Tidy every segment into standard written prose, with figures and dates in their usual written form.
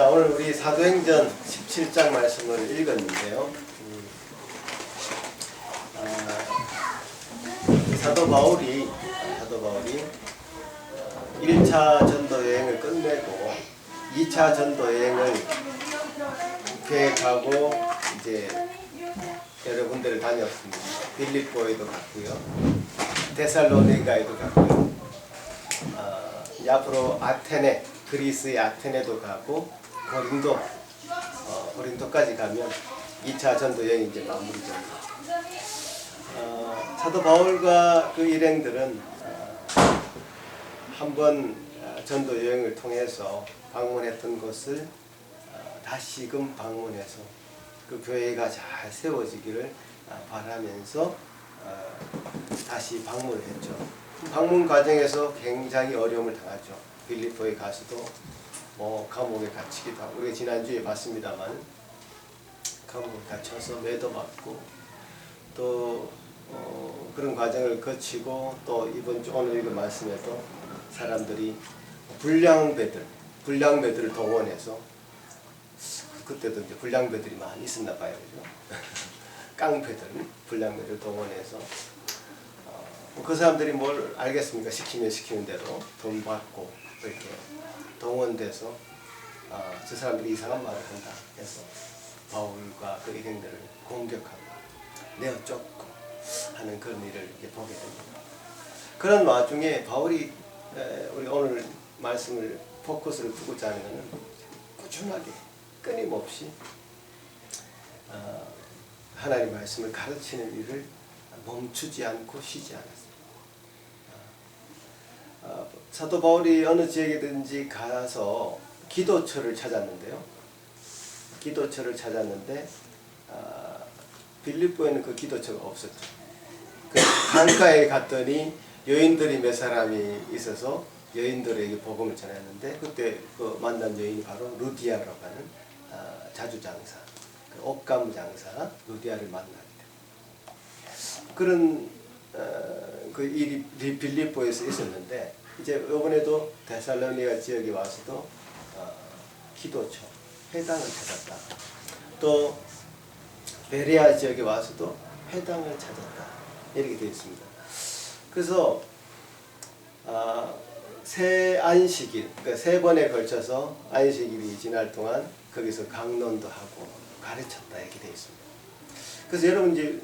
자, 오늘 우리 사도행전 17장 말씀을 읽었는데요. 사도 바울이 1차 전도 여행을 끝내고 2차 전도 여행을 계획하고 이제 여러 군데를 다녔습니다. 빌립보에도 갔고요, 데살로니가에도 갔고요, 앞으로 아테네, 그리스의 아테네도 가고 고린도까지 가면 2차 전도 여행이 이제 마무리죠. 사도 바울과 그 일행들은 한번 전도 여행을 통해서 방문했던 곳을 다시금 방문해서 그 교회가 잘 세워지기를 바라면서 다시 방문을 했죠. 방문 과정에서 굉장히 어려움을 당하죠. 빌립보에 가서도 감옥에 갇히기도 하고, 우리가 지난주에 봤습니다만 감옥에 갇혀서 매도받고 또 그런 과정을 거치고, 또 오늘 읽은 말씀에도 사람들이 불량배들을 동원해서, 그때도 이제 불량배들이 많이 있었나 봐요, 그죠? 불량배들 동원해서 그 사람들이 뭘 알겠습니까? 시키는 대로 돈 받고 이렇게 동원돼서 저 사람들이 이상한 말을 한다 해서 바울과 그 일행들을 공격하고 내어 쫓고 하는 그런 일을 이렇게 보게 됩니다. 그런 와중에 바울이 우리 오늘 말씀을 포커스를 두고자 하는 것은 꾸준하게 끊임없이 하나님의 말씀을 가르치는 일을 멈추지 않고 쉬지 않았습니다. 사도 바울이 어느 지역이든지 가서 기도처를 찾았는데요. 빌립보에는 그 기도처가 없었죠. 그 강가에 갔더니 여인들이 몇 사람이 있어서 여인들에게 복음을 전했는데, 그때 그 만난 여인이 바로 루디아라고 하는 자주장사, 그 옷가무 장사 루디아를 만나게 됩니다. 그런 그 일이 빌립보에서 있었는데, 이제 이번에도 데살로니가 지역에 와서도 기도처, 회당을 찾았다. 또 베레아 지역에 와서도 회당을 찾았다. 이렇게 되어 있습니다. 그래서 세 안식일, 그러니까 3번에 걸쳐서 안식일이 지날 동안 거기서 강론도 하고 가르쳤다, 이렇게 되어 있습니다. 그래서 여러분 이제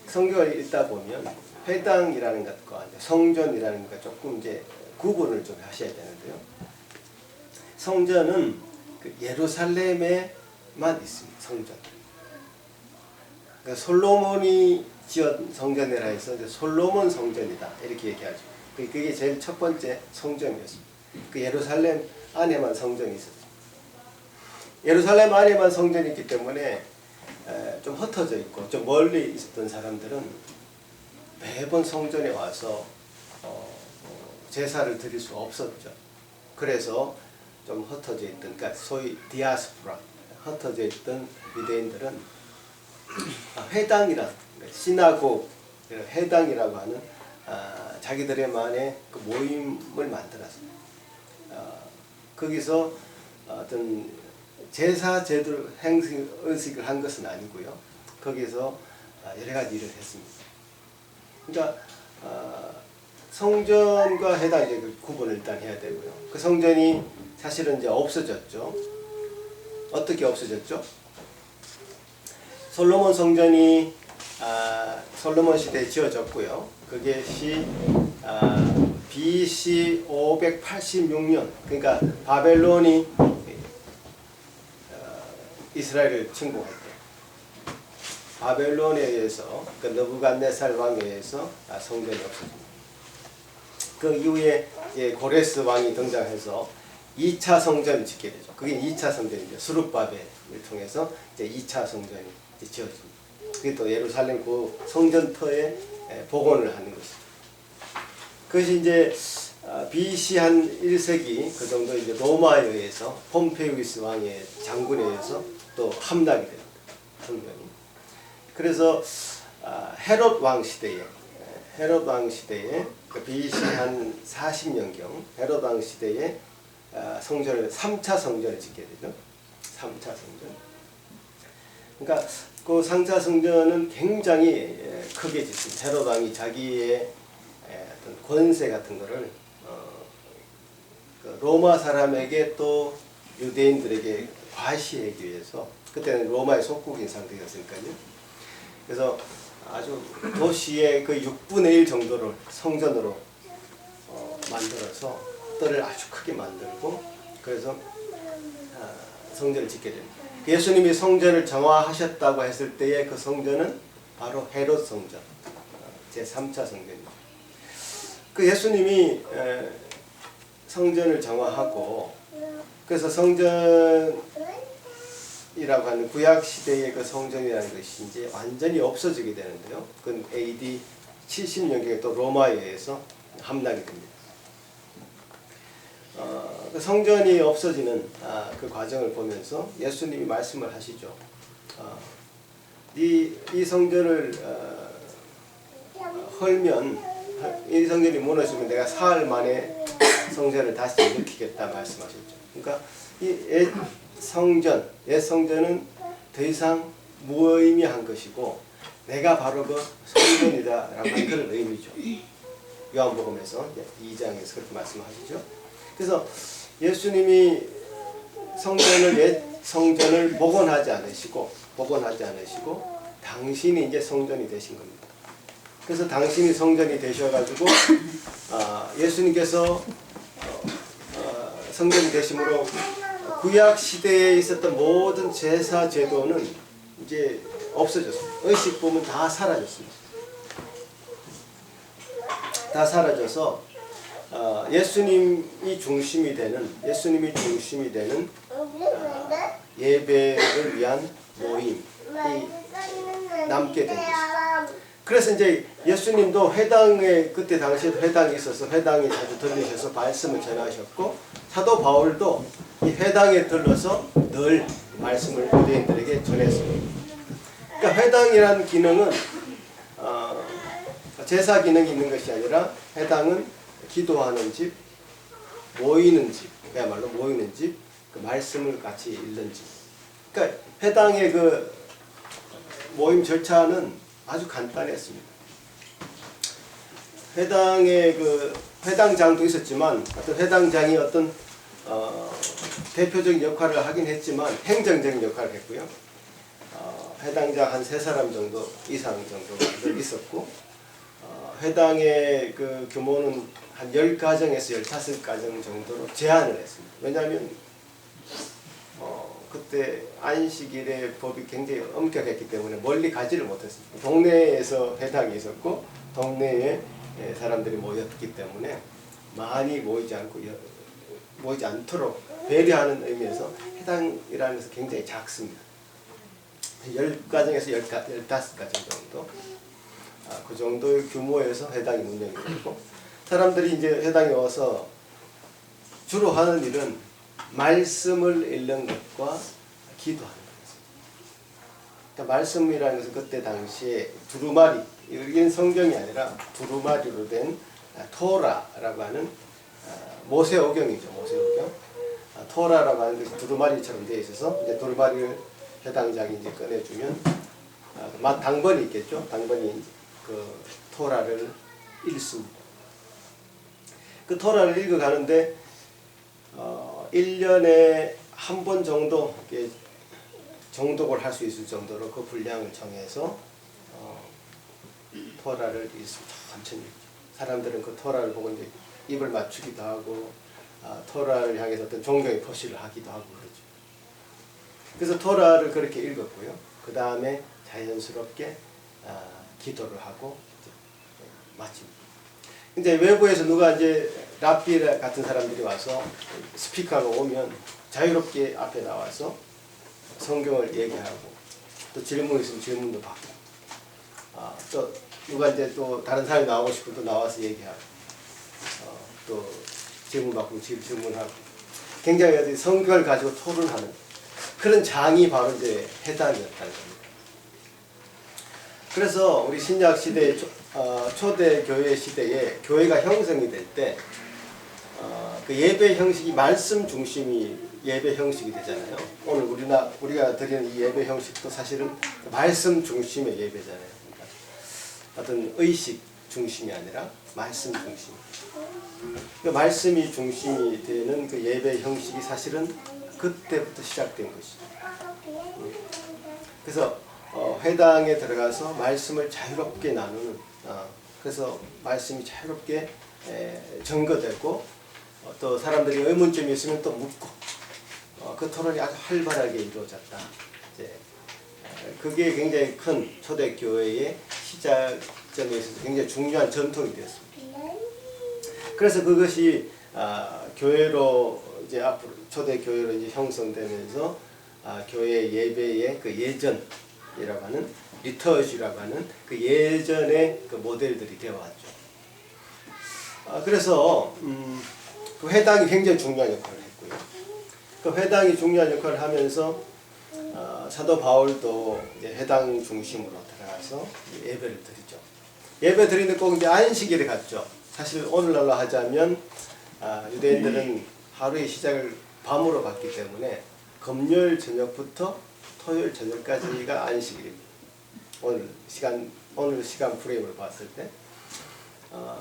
성경을 읽다 보면 회당이라는 것과 성전이라는 것과 조금 이제 구분을 좀 하셔야 되는데요. 성전은 그 예루살렘에만 있습니다. 성전. 그러니까 솔로몬이 지은 성전이라 해서 이제 솔로몬 성전이다, 이렇게 얘기하죠. 그게 제일 첫 번째 성전이었습니다. 그 예루살렘 안에만 성전이 있었죠. 예루살렘 안에만 성전이 있기 때문에 좀 흩어져 있고 좀 멀리 있었던 사람들은 매번 성전에 와서 제사를 드릴 수 없었죠. 그래서 좀 흩어져 있던, 그러니까 소위 디아스포라, 흩어져 있던 유대인들은 회당이란, 시나고 회당이라고 하는 자기들의만의 그 모임을 만들었습니다. 거기서 어떤 제사 제도를 의식을 한 것은 아니고요. 거기서 여러 가지 일을 했습니다. 그러니까 성전과 회당 이제 그 구분을 일단 해야 되고요. 그 성전이 사실은 이제 없어졌죠. 어떻게 없어졌죠? 솔로몬 성전이 솔로몬 시대에 지어졌고요. 그것이 BC 586년, 그러니까 바벨론이 이스라엘을 침공할 때 바벨론에 의해서, 그 느부갓네살 왕에 의해서 성전이 없어집니다. 그 이후에 고레스 왕이 등장해서 2차 성전을 짓게 되죠. 그게 2차 성전이죠. 수룹바벨을 통해서 이제 2차 성전이 지어집니다. 그게 또 예루살렘 그 성전터에 복원을 하는 것이죠. 그것이 이제 BC 한 1세기 그 정도 이제 로마에 의해서 폼페이우스 왕의 장군에 의해서 또 함락이 됩니다. 성전이. 그래서 헤롯 왕 시대에 그 BC 한 40년경 헤롯 왕 시대에 성전을 3차 성전을 짓게 되죠. 3차 성전. 그러니까 그 3차 성전은 굉장히 크게 짓습니다. 헤롯 왕이 자기의 어떤 권세 같은 거를 그 로마 사람에게 또 유대인들에게 과시하기 위해서, 그때는 로마의 속국인 상태였으니까요. 그래서 아주 도시의 그 6분의 1 정도를 성전으로 만들어서 뜰을 아주 크게 만들고, 그래서 성전을 짓게 됩니다. 예수님이 성전을 정화하셨다고 했을 때의 그 성전은 바로 헤롯 성전, 제3차 성전입니다. 그 예수님이 성전을 정화하고, 그래서 성전이라고 하는 구약 시대의 그 성전이라는 것이 이제 완전히 없어지게 되는데요. 그건 AD 70년경에 또 로마에 의해서 함락이 됩니다. 그 성전이 없어지는 그 과정을 보면서 예수님이 말씀을 하시죠. 이 성전을 헐면, 이 성전이 무너지면 내가 사흘 만에 성전을 다시 일으키겠다 말씀하셨죠. 그러니까 이 옛 성전은 더 이상 무의미한 것이고 내가 바로 그 성전이다라고 하는 그런 의미죠. 요한복음에서 2장에서 그렇게 말씀하시죠. 그래서 예수님이 옛 성전을 복원하지 않으시고 당신이 이제 성전이 되신 겁니다. 그래서 당신이 성전이 되셔가지고 예수님께서 성전이 되심으로 구약 시대에 있었던 모든 제사 제도는 이제 없어졌습니다. 의식품은 다 사라졌습니다. 다 사라져서 예수님이 중심이 되는 예배를 위한 모임이 남게 된 것입니다. 그래서 이제 예수님도 그때 당시에도 회당이 있어서 회당에 자주 들리셔서 말씀을 전하셨고, 사도 바울도 이 회당에 들러서 늘 말씀을 유대인들에게 전했습니다. 그러니까 회당이라는 기능은 제사 기능이 있는 것이 아니라 회당은 기도하는 집, 모이는 집, 그야말로 모이는 집, 그 말씀을 같이 읽는 집. 그러니까 회당의 그 모임 절차는 아주 간단했습니다. 회당의 그 회당장도 있었지만 어떤 회당장이 어떤 대표적인 역할을 하긴 했지만 행정적인 역할을 했고요. 회당장 한 3사람 정도 이상 정도가 있었고, 회당의 그 규모는 한 10가정에서 15가정 정도로 제한을 했습니다. 왜냐하면 그때 안식일의 법이 굉장히 엄격했기 때문에 멀리 가지를 못했습니다. 동네에서 회당이 있었고 동네에 사람들이 모였기 때문에 많이 모이지 않도록 배려하는 의미에서 회당이라는 것은 굉장히 작습니다. 10가정에서 15가정 정도, 그 정도의 규모에서 회당이 운영이 되고, 사람들이 이제 회당에 와서 주로 하는 일은 말씀을 읽는 것과 기도하는 것입니다. 그러니까 말씀이라는 것은 그때 당시에 두루마리, 이건 성경이 아니라 두루마리로 된 토라라고 하는 모세오경이죠. 모세오경. 토라라고 하는 것이 두루마리처럼 되어 있어서 이제 두루마리를 회당장이 이제 꺼내주면 당번이 있겠죠. 당번이 그 토라를 읽습니다. 그 토라를 읽어가는데 1년에 한 번 정도 정독을 할 수 있을 정도로 그 분량을 정해서 토라를 읽습니다. 천천히 읽죠. 사람들은 그 토라를 보고 이제 입을 맞추기도 하고 토라를 향해서 어떤 존경의 표시를 하기도 하고 그러죠. 그래서 토라를 그렇게 읽었고요. 그 다음에 자연스럽게 기도를 하고 마칩니다. 근데 외부에서 누가 이제 랍비 같은 사람들이 와서 스피커가 오면 자유롭게 앞에 나와서 성경을 얘기하고, 또 질문 있으면 질문도 받고, 또 누가 이제 또 다른 사람이 나오고 싶으면 또 나와서 얘기하고, 또 질문 받고 질문하고, 굉장히 성경을 가지고 토론하는 그런 장이 바로 이제 회당이었다는 겁니다. 그래서 우리 신약 시대 초대 교회 시대에 교회가 형성이 될 때 그 예배 형식이 말씀 중심이 예배 형식이 되잖아요. 오늘 우리가 드리는 이 예배 형식도 사실은 말씀 중심의 예배잖아요. 그러니까 어떤 의식 중심이 아니라 말씀 중심. 그 말씀이 중심이 되는 그 예배 형식이 사실은 그때부터 시작된 것이죠. 그래서 회당에 들어가서 말씀을 자유롭게 나누는, 그래서 말씀이 자유롭게 증거되고, 또 사람들이 의문점이 있으면 또 묻고, 그 토론이 아주 활발하게 이루어졌다. 이제 그게 굉장히 큰 초대교회의 시작점에 있어서 굉장히 중요한 전통이 되었습니다. 그래서 그것이 교회로 이제 앞으로 초대교회로 이제 형성되면서 교회 예배의 그 예전이라고 하는 리터지라고 하는 그 예전의 그 모델들이 되어왔죠. 그래서 그 회당이 굉장히 중요한 역할을 했고요. 그 회당이 중요한 역할을 하면서 사도 바울도 이제 회당 중심으로 들어가서 예배를 드리죠. 예배 드리는데 꼭 이제 안식일에 갔죠. 사실 오늘날로 하자면 유대인들은 하루의 시작을 밤으로 봤기 때문에 금요일 저녁부터 토요일 저녁까지가 안식일입니다. 오늘 시간 프레임을 봤을 때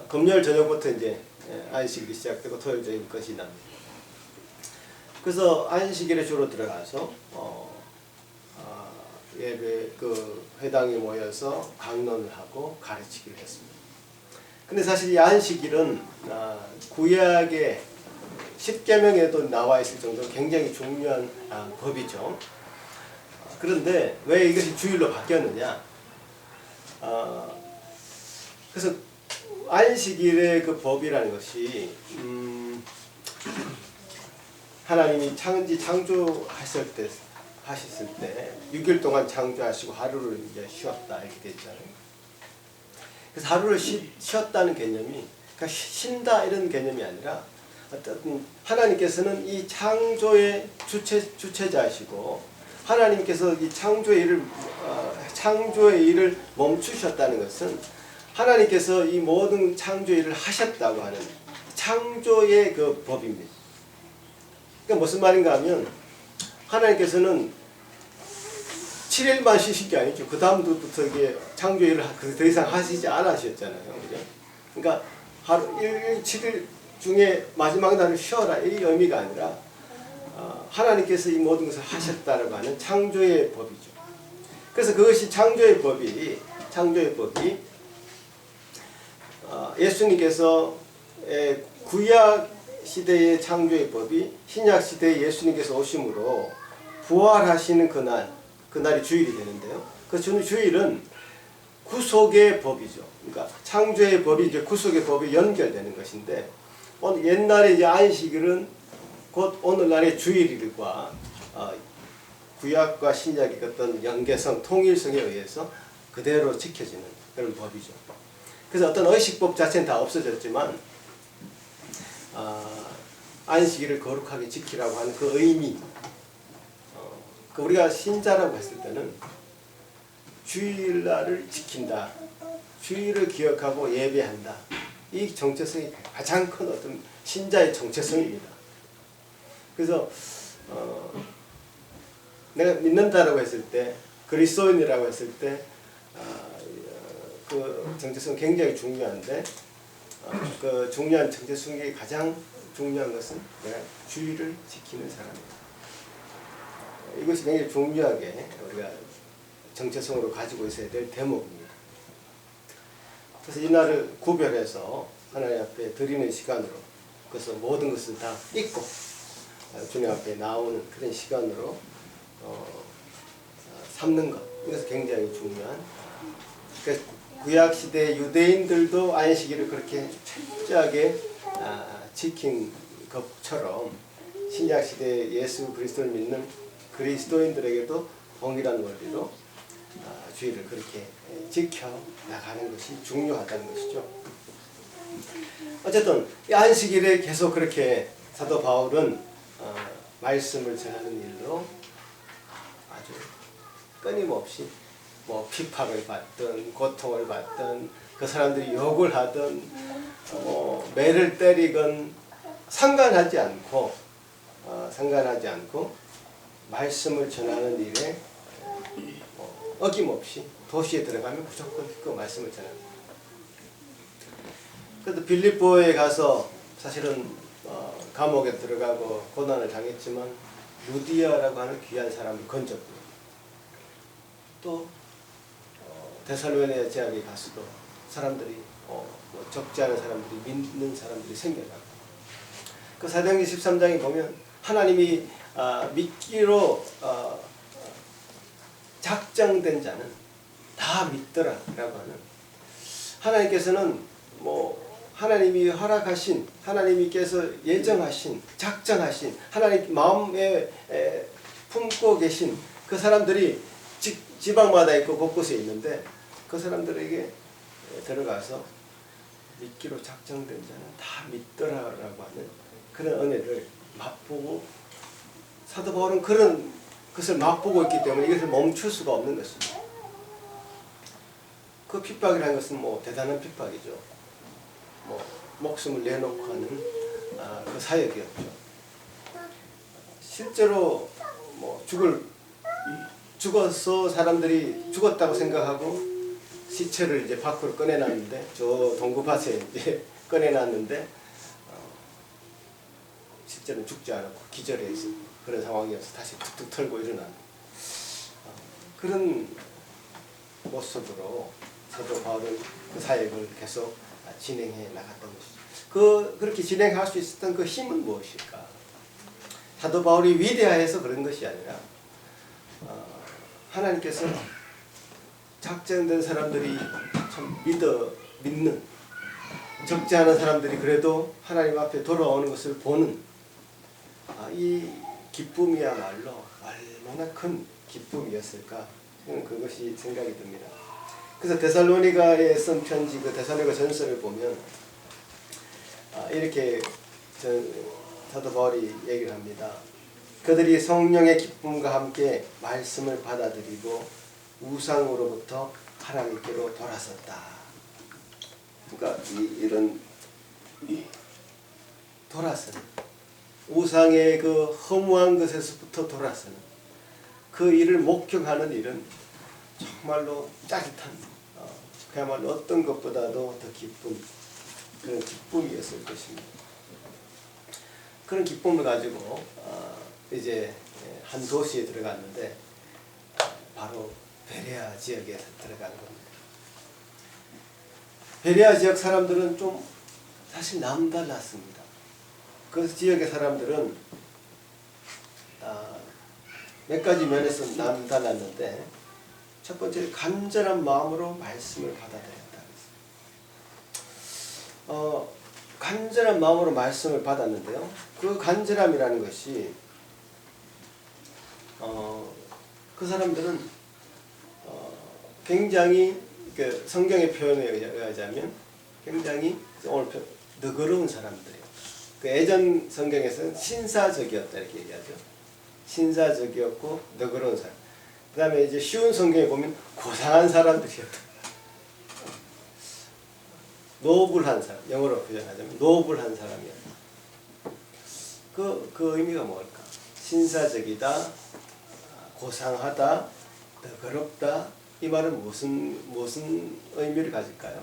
금요일 저녁부터 이제 안식일이 시작되고 토요일 저녁 끝이 납니다. 그래서 안식일에 주로 들어가서 예배 그 회당에 모여서 강론을 하고 가르치기를 했습니다. 근데 사실 이 안식일은 구약의 10계명에도 나와 있을 정도로 굉장히 중요한 법이죠. 그런데 왜 이것이 주일로 바뀌었느냐? 그래서 안식일의 그 법이라는 것이 하나님이 창조하셨을 때 6일 동안 창조하시고 하루를 이제 쉬었다 이렇게 됐잖아요. 그래서 하루를 쉬었다는 개념이 그러니까 쉰다 이런 개념이 아니라 어떤 하나님께서는 이 창조의 주체자이시고 하나님께서 이 창조의 일을 멈추셨다는 것은 하나님께서 이 모든 창조의 일을 하셨다고 하는 창조의 그 법입니다. 그러니까 무슨 말인가 하면 하나님께서는 7일만 쉬신 게 아니죠. 그 다음부터 이게 창조의 일을 더 이상 하시지 않으셨잖아요. 그죠? 그러니까 하루 7일 중에 마지막 날을 쉬어라 이 의미가 아니라 하나님께서 이 모든 것을 하셨다라고 하는 창조의 법이죠. 그래서 그것이 창조의 법이 예수님께서 구약 시대의 창조의 법이 신약 시대에 예수님께서 오심으로 부활하시는 그날이 주일이 되는데요. 그 주일은 구속의 법이죠. 그러니까 창조의 법이 이제 구속의 법이 연결되는 것인데 옛날에 이제 안식일은 곧 오늘날의 주일일과 구약과 신약의 어떤 연계성, 통일성에 의해서 그대로 지켜지는 그런 법이죠. 그래서 어떤 의식법 자체는 다 없어졌지만 안식일을 거룩하게 지키라고 하는 그 의미, 우리가 신자라고 했을 때는 주일날을 지킨다, 주일을 기억하고 예배한다. 이 정체성이 가장 큰 어떤 신자의 정체성입니다. 그래서 내가 믿는다라고 했을 때, 그리스도인이라고 했을 때, 그 정체성은 굉장히 중요한데, 그 중요한 정체성 중에 가장 중요한 것은 내가 주의를 지키는 사람이다. 이것이 굉장히 중요하게 우리가 정체성으로 가지고 있어야 될 대목입니다. 그래서 이날을 구별해서 하나님 앞에 드리는 시간으로, 그래서 모든 것을 다 잊고 주님 앞에 나오는 그런 시간으로 삼는 것, 이것은 굉장히 중요한. 그러니까 구약시대 유대인들도 안식일을 그렇게 철저하게 지킨 것처럼 신약시대 예수 그리스도를 믿는 그리스도인들에게도 동일한 원리로 주의를 그렇게 지켜나가는 것이 중요하다는 것이죠. 어쨌든 이 안식일에 계속 그렇게 사도 바울은 말씀을 전하는 일로 아주 끊임없이 뭐 핍박을 받든 고통을 받든 그 사람들이 욕을 하든 매를 때리건 상관하지 않고 말씀을 전하는 일에 어김없이 도시에 들어가면 무조건 그 말씀을 전합니다. 그래도 빌립보에 가서 사실은 감옥에 들어가고 고난을 당했지만 루디아라고 하는 귀한 사람을 건졌고요. 또 데살로니가 제약에 가서도 사람들이 적지 않은 사람들이 믿는 사람들이 생겨나고, 그 사도행전 13장에 보면 하나님이 믿기로 작정된 자는 다 믿더라라고 하는, 하나님께서는 하나님이 허락하신, 하나님께서 예정하신, 작정하신, 하나님 마음에 품고 계신 그 사람들이 지방마다 있고 곳곳에 있는데, 그 사람들에게 들어가서 믿기로 작정된 자는 다 믿더라라고 하는 그런 은혜를 맛보고, 사도 바울은 그런 것을 맛보고 있기 때문에 이것을 멈출 수가 없는 것입니다. 그 핍박이라는 것은 대단한 핍박이죠. 목숨을 내놓고 하는 그 사역이었죠. 실제로 죽어서 사람들이 죽었다고 생각하고 시체를 이제 밖으로 꺼내놨는데, 저 동구밭에 이제 꺼내놨는데 실제는 죽지 않았고 기절해서 그런 상황이어서 다시 툭툭 털고 일어나는 그런 모습으로 사도 바울은 그 사역을 계속 진행해 나갔던 것이죠. 그렇게 진행할 수 있었던 그 힘은 무엇일까? 사도 바울이 위대해서 그런 것이 아니라 하나님께서 작정된 사람들이 참 믿는, 적지 않은 사람들이 그래도 하나님 앞에 돌아오는 것을 보는 이 기쁨이야말로 얼마나 큰 기쁨이었을까, 그것이 생각이 듭니다. 그래서 데살로니가에 쓴 편지, 그 데살로니가 전서를 보면 이렇게 사도 바울이 얘기를 합니다. 그들이 성령의 기쁨과 함께 말씀을 받아들이고 우상으로부터 하나님께로 돌아섰다. 그러니까 이런 돌아서는, 우상의 그 허무한 것에서부터 돌아서는 그 일을 목격하는 일은 정말로 짜릿한, 그야말로 어떤 것보다도 더 기쁜 그런 기쁨이었을 것입니다. 그런 기쁨을 가지고 이제 한 도시에 들어갔는데, 바로 베레아 지역에 들어간 겁니다. 베레아 지역 사람들은 좀 사실 남달랐습니다. 그 지역의 사람들은 몇 가지 면에서 남달랐는데, 첫 번째 간절한 마음으로 말씀을 받아들였다. 간절한 마음으로 말씀을 받았는데요. 그 간절함이라는 것이 그 사람들은 굉장히 성경의 표현에 의하자면 굉장히 오늘 너그러운 사람들이에요. 그 예전 성경에서는 신사적이었다 이렇게 얘기하죠. 신사적이었고 너그러운 사람. 그 다음에 이제 쉬운 성경에 보면 고상한 사람들이었다. 노블한 사람, 영어로 표현하자면 노블한 사람이었다. 그 의미가 뭘까? 신사적이다, 고상하다, 너그럽다. 이 말은 무슨 의미를 가질까요?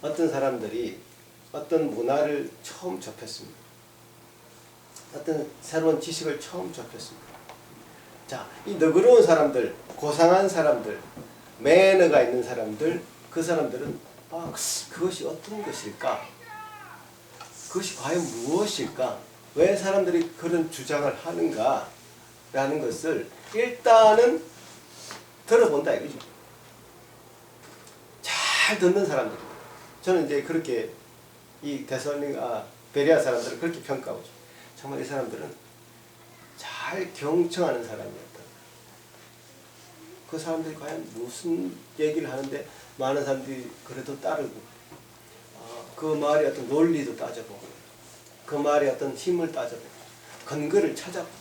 어떤 사람들이 어떤 문화를 처음 접했습니다. 어떤 새로운 지식을 처음 접했습니다. 자, 이 너그러운 사람들, 고상한 사람들, 매너가 있는 사람들, 그 사람들은 그것이 어떤 것일까? 그것이 과연 무엇일까? 왜 사람들이 그런 주장을 하는가? 라는 것을 일단은 들어본다 이거죠. 잘 듣는 사람들. 저는 이제 그렇게 이 베레아 사람들을 그렇게 평가하고 있죠. 정말 이 사람들은 잘 경청하는 사람이었다. 그 사람들이 과연 무슨 얘기를 하는데 많은 사람들이 그래도 따르고, 그 말의 어떤 논리도 따져보고, 그 말의 어떤 힘을 따져보고, 근거를 찾아보고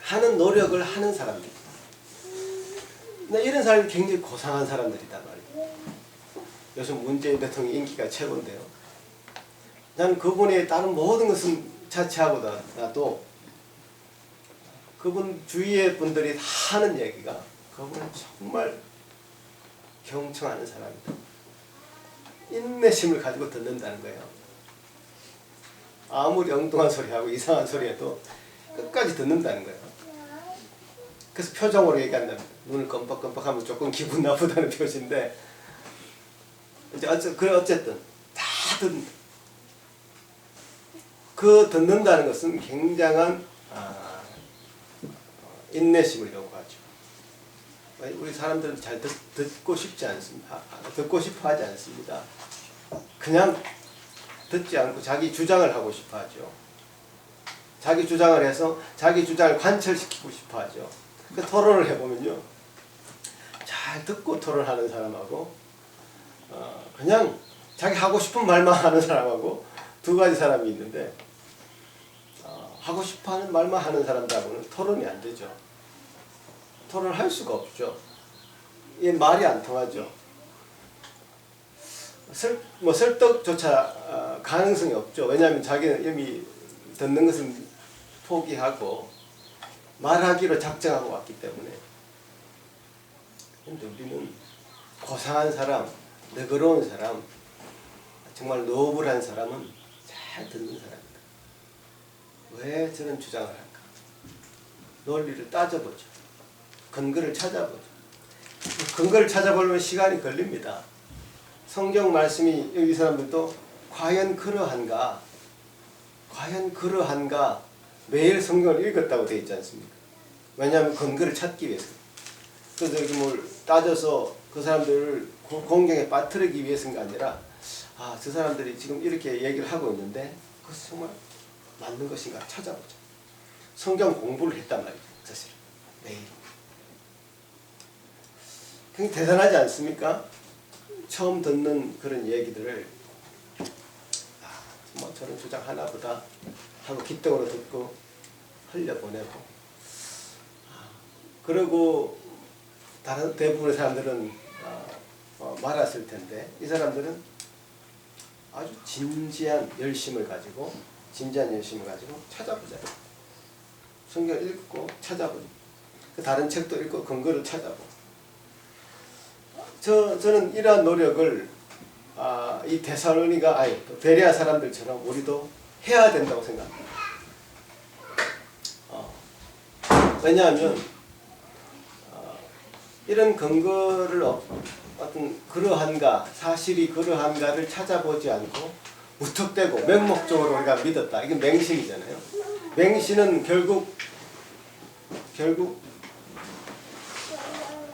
하는 노력을 하는 사람들. 이런 사람이 굉장히 고상한 사람들이단 말이에요. 요즘 문재인 대통령 인기가 최고인데요. 나는 그분의 다른 모든 것은 자체하고도 그분 주위의 분들이 다 하는 얘기가 그분은 정말 경청하는 사람이다. 인내심을 가지고 듣는다는 거예요. 아무리 엉뚱한 소리하고 이상한 소리해도 끝까지 듣는다는 거예요. 그래서 표정으로 얘기한답니다. 눈을 껌뻑껌뻑하면 조금 기분 나쁘다는 표시인데 이제 어쨌든 다 듣는다. 그 듣는다는 것은 굉장한 인내심을 요구하죠. 우리 사람들은 잘 듣고 싶지 않습니다. 듣고 싶어 하지 않습니다. 그냥 듣지 않고 자기 주장을 하고 싶어 하죠. 자기 주장을 해서 자기 주장을 관철시키고 싶어 하죠. 그 토론을 해보면요. 잘 듣고 토론하는 사람하고 그냥 자기 하고 싶은 말만 하는 사람하고 두 가지 사람이 있는데 하고 싶어하는 말만 하는 사람들하고는 토론이 안 되죠. 토론을 할 수가 없죠. 이 말이 안 통하죠. 설득조차 가능성이 없죠. 왜냐하면 자기는 이미 듣는 것은 포기하고 말하기로 작정하고 왔기 때문에. 근데 우리는 고상한 사람, 너그러운 사람, 정말 노블한 사람은 잘 듣는 사람이다. 왜 저런 주장을 할까? 논리를 따져보죠. 근거를 찾아보죠. 근거를 찾아보려면 시간이 걸립니다. 성경 말씀이 여기 사람들도 과연 그러한가? 과연 그러한가? 매일 성경을 읽었다고 되어 있지 않습니까? 왜냐하면 근거를 찾기 위해서. 그래서 여기 뭘 따져서 그 사람들을 공경에 빠뜨리기 위해서가 아니라 저 사람들이 지금 이렇게 얘기를 하고 있는데 그것이 정말 맞는 것인가 찾아보죠. 성경 공부를 했단 말이죠. 사실은 매일. 굉장히 대단하지 않습니까? 처음 듣는 그런 얘기들을 뭐 저런 주장 하나보다 하고 기떡으로 듣고 흘려보내고 그리고 다른 대부분의 사람들은 말았을 텐데 이 사람들은 아주 진지한 열심을 가지고 찾아보자. 성경 읽고 찾아보자. 다른 책도 읽고 근거를 찾아보고 저는 이러한 노력을 이 데살로니가 베레아 사람들처럼 우리도 해야 된다고 생각합니다. 왜냐하면 이런 근거를 어떤 그러한가 사실이 그러한가를 찾아보지 않고 무턱대고 맹목적으로 우리가 믿었다. 이게 맹신이잖아요. 맹신은 결국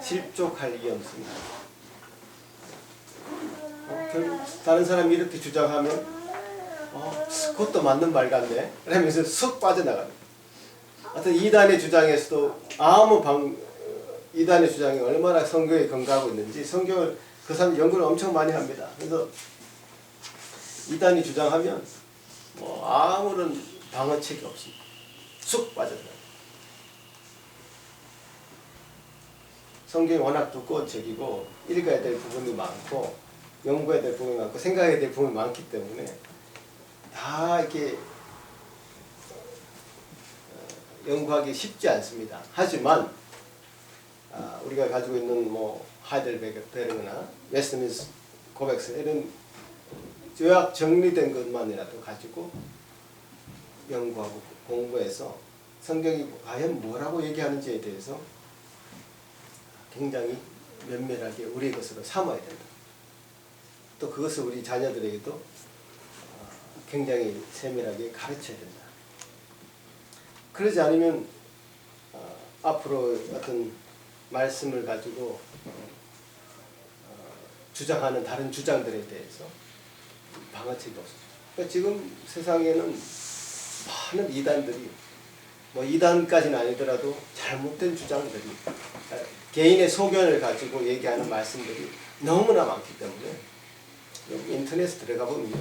실족할 일이 없습니다. 결국 다른 사람이 이렇게 주장하면 그것도 맞는 말 같네 이러면서 쑥 빠져나갑니다. 하여튼 이단의 주장에서도 이단의 주장이 얼마나 성경에 근거하고 있는지 성경을 그 사람 연구를 엄청 많이 합니다. 그래서 이단이 주장하면 아무런 방어책이 없습니다. 쑥 빠져나갑니다. 성경이 워낙 두꺼운 책이고 읽어야 될 부분이 많고 연구해야 될 부분이 많고 생각해야 될 부분이 많기 때문에 다 이렇게 연구하기 쉽지 않습니다. 하지만 우리가 가지고 있는 하이델베르그나 웨스트민스터 고백서 이런 요약 정리된 것만이라도 가지고 연구하고 공부해서 성경이 과연 뭐라고 얘기하는지에 대해서 굉장히 면밀하게 우리의 것으로 삼아야 된다. 또 그것을 우리 자녀들에게도 굉장히 세밀하게 가르쳐야 된다. 그러지 않으면 앞으로 어떤 말씀을 가지고 주장하는 다른 주장들에 대해서 방어책이 없어요. 그러니까 지금 세상에는 많은 이단들이 이단까지는 아니더라도 잘못된 주장들이 개인의 소견을 가지고 얘기하는 말씀들이 너무나 많기 때문에 인터넷에 들어가 보면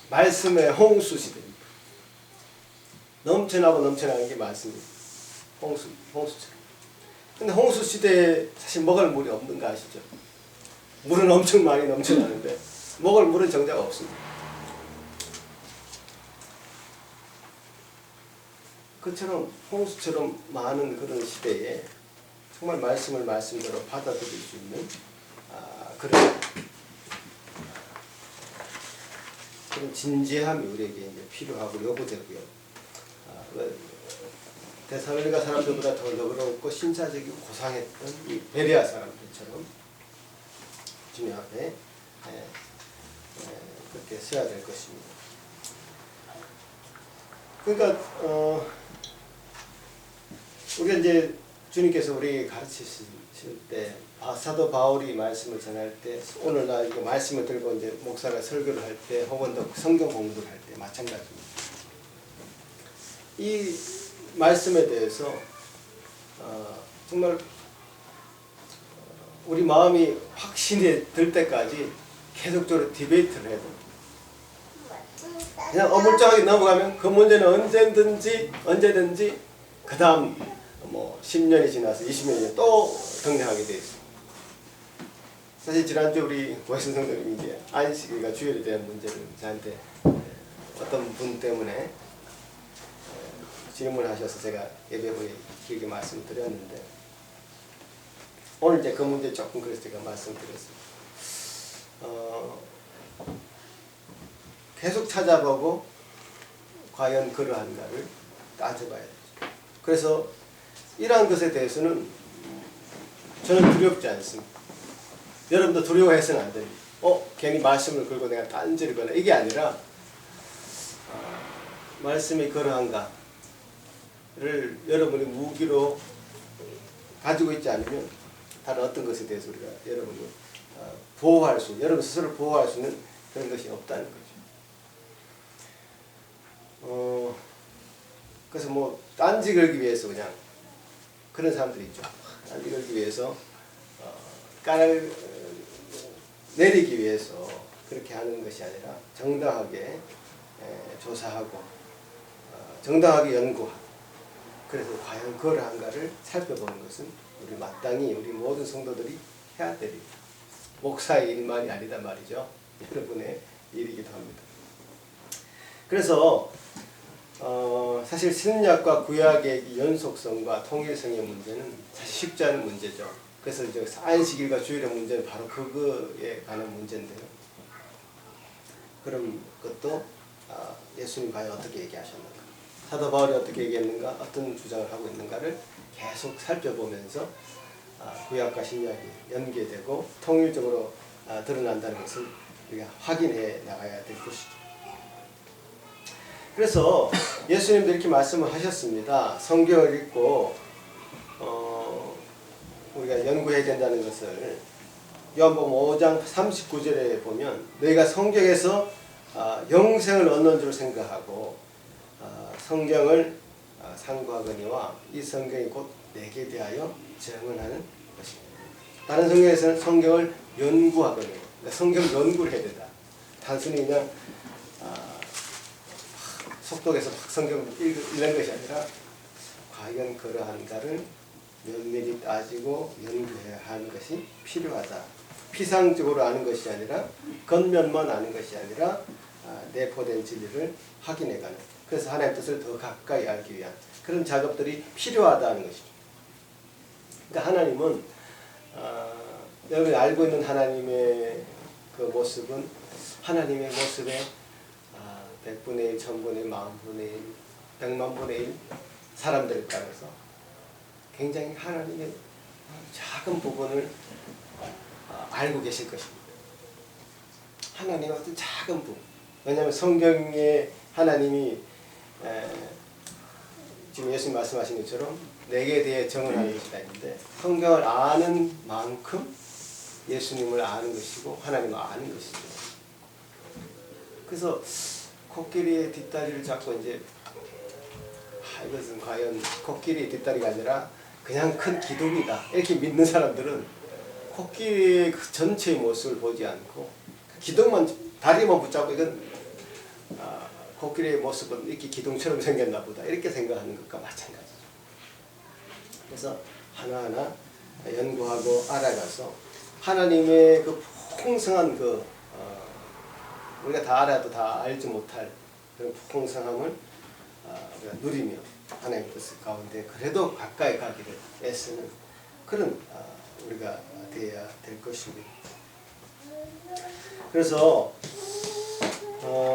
말씀의 홍수시대입니다. 넘쳐나는 게 말씀입니다. 홍수처럼. 근데 홍수시대에 사실 먹을 물이 없는 거 아시죠? 물은 엄청 많이 넘쳐나는데 먹을 물은 정작 없습니다. 그처럼 홍수처럼 많은 그런 시대에 정말 말씀을 말씀대로 받아들일 수 있는 그런 진지함이 우리에게 이제 필요하고 요구되고요. 데살로니가 사람들보다 더 너그럽고 신사적이고 고상했던 이 베레아 사람들처럼 주님 앞에 그렇게 서야 될 것입니다. 그러니까 우리가 이제 주님께서 우리 가르치실 때 사도 바울이 말씀을 전할 때 오늘날 이거 말씀을 들고 이제 목사가 설교를 할 때 혹은 또 성경 공부를 할 때 마찬가지입니다. 이 말씀에 대해서 정말 우리 마음이 확신이 들 때까지 계속적으로 디베이트를 해도 그냥 어물쩡하게 넘어가면 그 문제는 언제든지 그 다음 뭐 10년이 지나서 20년이 또 등장하게 되어 있습니다. 사실 지난주 우리 모신 성도님이 이제 안식일과 주일에 대한 문제를 저한테 어떤 분 때문에 질문하셔서 제가 예배 후에 길게 말씀드렸는데 오늘 이제 그 문제 조금 그래서 제가 말씀드렸습니다. 계속 찾아보고 과연 그러한가를 따져봐야 되죠. 그래서 이러한 것에 대해서는 저는 두렵지 않습니다. 여러분도 두려워해서는 안 됩니다. 괜히 말씀을 걸고 내가 딴지를 거나 이게 아니라 말씀이 그러한가를 여러분이 무기로 가지고 있지 않으면 다른 어떤 것에 대해서 우리가 여러분을 보호할 수, 여러분 스스로를 보호할 수 있는 그런 것이 없다는 거죠. 그래서 뭐 딴지 걸기 위해서 그냥 그런 사람들이 있죠. 딴지 걸기 위해서 내리기 위해서 그렇게 하는 것이 아니라 정당하게 조사하고 정당하게 연구하고 그래서 과연 그러한가를 살펴보는 것은 우리 마땅히 우리 모든 성도들이 해야 될 일, 목사의 일만이 아니다 말이죠. 여러분의 일이기도 합니다. 그래서 사실 신약과 구약의 연속성과 통일성의 문제는 사실 쉽지 않은 문제죠. 그래서 이제 안식일과 주일의 문제는 바로 그거에 관한 문제인데요. 그런 것도 예수님 과연 어떻게 얘기하셨는가, 사도 바울이 어떻게 얘기했는가, 어떤 주장을 하고 있는가를 계속 살펴보면서 구약과 신약이 연계되고 통일적으로 드러난다는 것을 우리가 확인해 나가야 될 것이죠. 그래서 예수님도 이렇게 말씀을 하셨습니다. 성경을 읽고 우리가 연구해야 된다는 것을 요한복음 5장 39절에 보면 너희가 성경에서 영생을 얻는 줄 생각하고 성경을 상고하거니와 이 성경이 곧 내게 대하여 증언하는 것입니다. 다른 성경에서는 성경을 연구하거니와, 그러니까 성경 연구를 해야 된다. 단순히 그냥 속독해서 성경을 읽는 것이 아니라 과연 그러한가를 면밀히 따지고 연구해야 하는 것이 필요하다. 피상적으로 아는 것이 아니라 겉면만 아는 것이 아니라 내포된 진리를 확인해가는, 그래서 하나님의 뜻을 더 가까이 알기 위한 그런 작업들이 필요하다는 것이죠. 그러니까 하나님은 여러분이 알고 있는 하나님의 그 모습은 하나님의 모습에 100분의 1, 1000분의 1, 10,000분의 1, 100만분의 1 사람들에 따라서 굉장히 하나님의 작은 부분을 알고 계실 것입니다. 하나님의 어떤 작은 부분. 왜냐하면 성경에 하나님이 지금 예수님 말씀하신 것처럼 내게 대해 증언하는 것이다 했는데 성경을 아는 만큼 예수님을 아는 것이고 하나님을 아는 것이죠. 그래서 코끼리의 뒷다리를 잡고 이제 이것은 과연 코끼리의 뒷다리가 아니라 그냥 큰 기둥이다 이렇게 믿는 사람들은 코끼리의 그 전체의 모습을 보지 않고 기둥만, 다리만 붙잡고 이건 코끼리의 모습은 이렇게 기둥처럼 생겼나 보다 이렇게 생각하는 것과 마찬가지죠. 그래서 하나하나 연구하고 알아가서 하나님의 그 풍성한 그 우리가 다 알아도 다 알지 못할 그런 풍성함을 우리가 누리며 하나님의 뜻 가운데 그래도 가까이 가기를 애쓰는 그런 우리가 되어야 될 것입니다. 그래서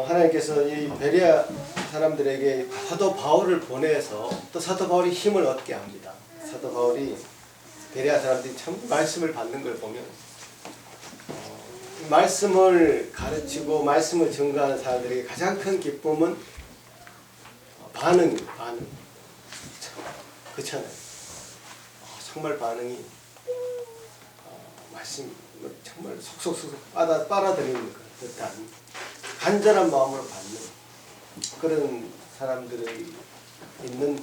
하나님께서 이 베레아 사람들에게 사도 바울을 보내서 또 사도 바울이 힘을 얻게 합니다. 사도 바울이 베레아 사람들이 참 말씀을 받는 걸 보면 말씀을 가르치고 말씀을 증거하는 사람들에게 가장 큰 기쁨은 반응입니다. 반응. 그렇잖아요. 정말 반응이 말씀 정말 속속속 빨아들이는 듯한 간절한 마음으로 받는 그런 사람들이 있는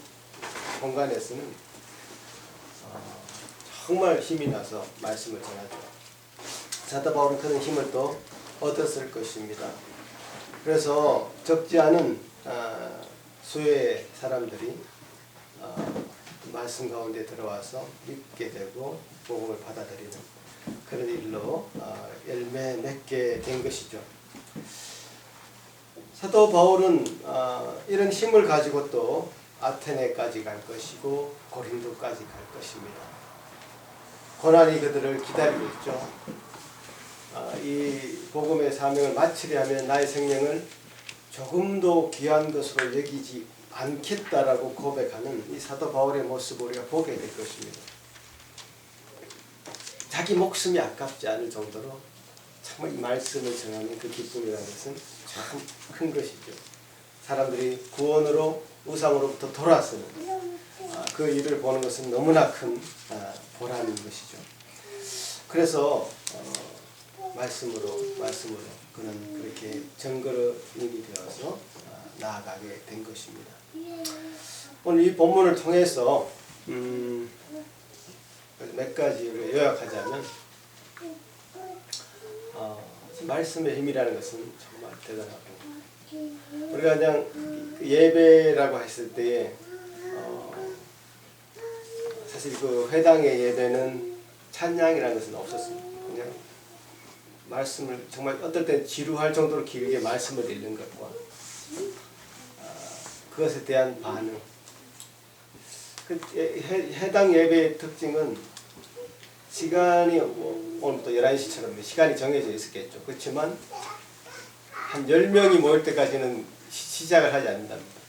공간에서는 정말 힘이 나서 말씀을 전하죠. 사도 바울은 그런 힘을 또 얻었을 것입니다. 그래서 적지 않은 수의 사람들이 말씀 가운데 들어와서 믿게 되고 복음을 받아들이는 그런 일로 열매 맺게 된 것이죠. 사도 바울은 이런 힘을 가지고 또 아테네까지 갈 것이고 고린도까지 갈 것입니다. 고난이 그들을 기다리고 있죠. 이 복음의 사명을 마치려 하면 나의 생명을 조금도 귀한 것으로 여기지 않겠다라고 고백하는 이 사도 바울의 모습을 우리가 보게 될 것입니다. 자기 목숨이 아깝지 않을 정도로 정말 이 말씀을 전하는 그 기쁨이라는 것은 참 큰 것이죠. 사람들이 구원으로 우상으로부터 돌아서는 그 일을 보는 것은 너무나 큰 보람인 것이죠. 그래서 말씀으로 그는 그렇게 정거름이 되어서 나아가게 된 것입니다. 오늘 이 본문을 통해서 몇 가지를 요약하자면 말씀의 힘이라는 것은 정말 대단하고 우리가 그냥 예배라고 했을 때에 사실 그 회당의 예배는 찬양이라는 것은 없었습니다. 그냥 말씀을 정말 어떨 땐 지루할 정도로 길게 말씀을 읽는 것과 그것에 대한 반응. 해당 예배의 특징은 시간이 오늘부터 11시처럼 시간이 정해져 있었겠죠. 그렇지만 한 10명이 모일 때까지는 시작을 하지 않는답니다.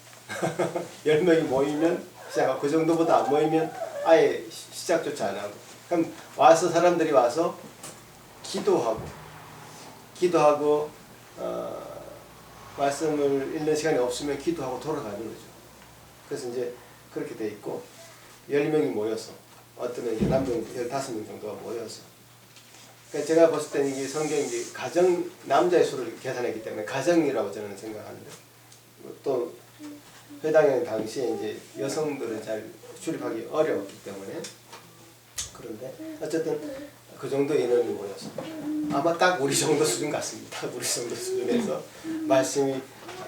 10명이 모이면 시작하고 그 정도보다 안 모이면 아예 시작조차 안 하고 그럼 와서 사람들이 와서 기도하고 말씀을 읽는 시간이 없으면 기도하고 돌아가는 거죠. 그래서 이제 그렇게 돼 있고 10명이 모여서 어떤 이제 남성 15명 정도가 모여서 그러니까 제가 봤을 때는 이게 성경이 가정 남자의 수를 계산했기 때문에 가정이라고 저는 생각하는데 또 회당의 당시에 이제 여성들은 잘 출입하기 어려웠기 때문에 그런데 어쨌든 그 정도 인원이 모여서 아마 딱 우리 정도 수준 같습니다. 우리 정도 수준에서 말씀이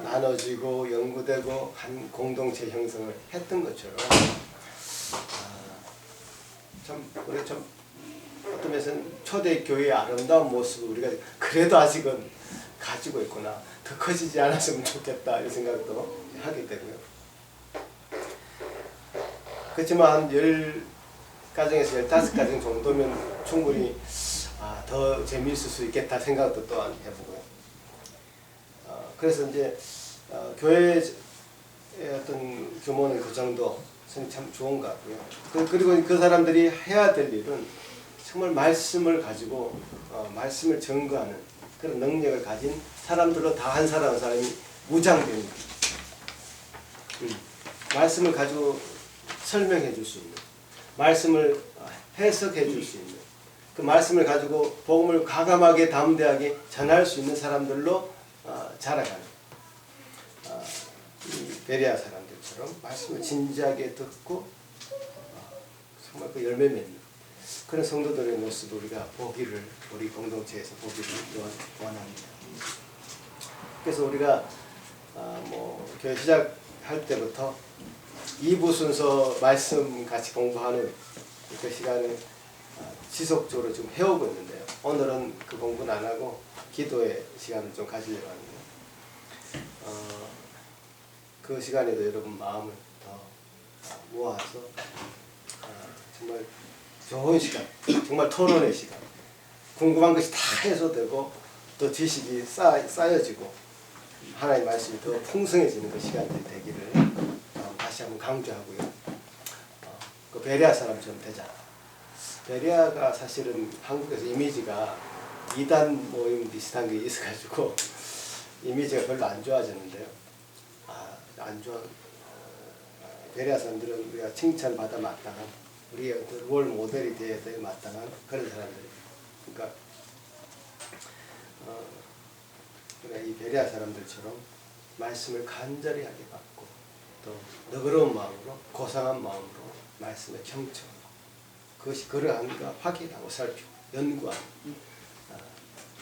나눠지고 연구되고 한 공동체 형성을 했던 것처럼 참 우리 좀 어떤 면에서는 초대교회의 아름다운 모습을 우리가 그래도 아직은 가지고 있구나. 더 커지지 않았으면 좋겠다 이 생각도 하게 되고요. 그렇지만 한 10가정에서 15가정 정도면 충분히 더 재미있을 수 있겠다 생각도 또한 해보고요. 그래서 이제 교회의 어떤 규모는 그 정도 참 좋은 것 같고요. 그리고 그 사람들이 해야 될 일은 정말 말씀을 가지고 말씀을 증거하는 그런 능력을 가진 사람들로 다 한 사람이 무장됩니다. 말씀을 가지고 설명해 줄 수 있는, 말씀을 해석해 줄 수 있는, 그 말씀을 가지고 복음을 과감하게 담대하게 전할 수 있는 사람들로 자라가는 이 베레아 사람들처럼 말씀을 진지하게 듣고 정말 그 열매 맺는 그런 성도들의 모습을 우리가 보기를 우리 공동체에서 보기를 원합니다. 그래서 우리가 교회 시작할 때부터 2부 순서 말씀 같이 공부하는 그 시간을 지속적으로 좀 해오고 있는데요. 오늘은 그 공부는 안 하고 기도의 시간을 좀 가지려고 하는데 그 시간에도 여러분 마음을 더 모아서 정말 좋은 시간, 정말 토론의 시간, 궁금한 것이 다 해소되고 또 지식이 쌓여지고 하나님의 말씀이 더 풍성해지는 그 시간들이 되기를 다시 한번 강조하고요. 그 베레아 사람처럼 되자. 베레아가 사실은 한국에서 이미지가 이단 모임 비슷한 게 있어가지고 이미지가 별로 안 좋아졌는데요. 안 좋아. 베레아 사람들은 우리가 칭찬받아 마땅한, 우리의 어떤 롤 모델이 되어야 될 마땅한 그런 사람들이에요. 그러니까 이 베레아 사람들처럼 말씀을 간절히 하게 받고 또 너그러운 마음으로, 고상한 마음으로 말씀에 경청하고 그것이 그러한가 확인하고 살피고 연구하고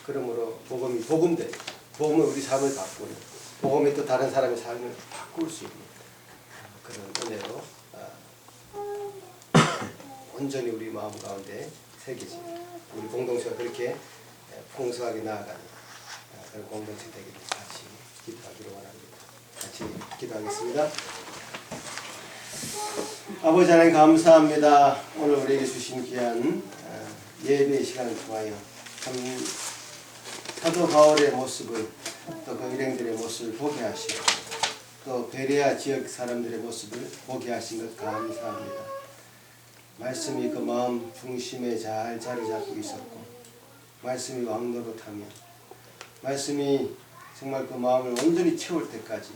그러므로 복음이 복음되는, 복음은 우리 삶을 바꾸는, 복음이 또 다른 사람의 삶을 바꿀 수 있는 그런 은혜로 온전히 우리 마음 가운데 새기지 우리 공동체가 그렇게 풍성하게 나아가는 그런 공동체 되기를 같이 기도하기를 원합니다. 같이 기도하겠습니다. 아버지 하나님 감사합니다. 오늘 우리에게 주신 귀한 예배의 시간을 통하여 참 사도 바울의 모습을 또 그 일행들의 모습을 보게 하시고 또 베레아 지역 사람들의 모습을 보게 하신 것 감사합니다. 말씀이 그 마음 중심에 잘 자리 잡고 있었고 말씀이 왕노릇하며 말씀이 정말 그 마음을 온전히 채울 때까지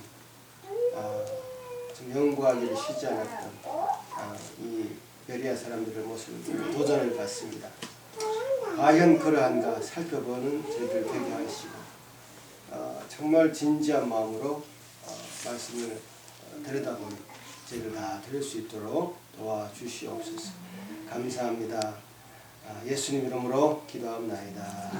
좀 연구하기를 쉬지 않았던 이 베레아 사람들의 모습을 도전을 받습니다. 과연 그러한가 살펴보는 저희들 되게 하시고 정말 진지한 마음으로 말씀을 들여다보는 저희들 다 들을 수 있도록 도와주시옵소서. 감사합니다. 예수님 이름으로 기도합나이다.